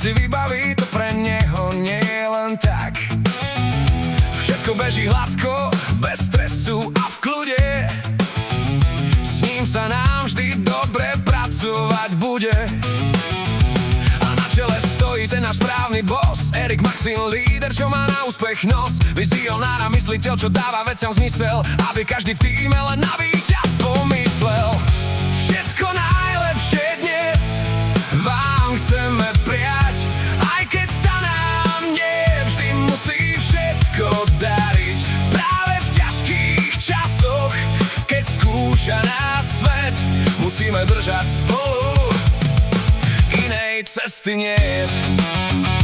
vždy vybaví, to pre neho nie je len tak. Všetko beží hladko, bez stresu a v kľude. S ním sa nám vždy dobre pracovať bude. A na čele stojí ten náš správny boss, Erik Maxim, líder, čo má na úspech nos. Vizionár a mysliteľ, čo dáva veciam zmysel, aby každý v týme len na víťazstvo myslel. Všetko najlepšie dnes vám chceme prijať, aj keď sa nám nevždy musí všetko dariť. Práve v ťažkých časoch, keď skúša nás svet, musíme držať spolu, inej cesty niet.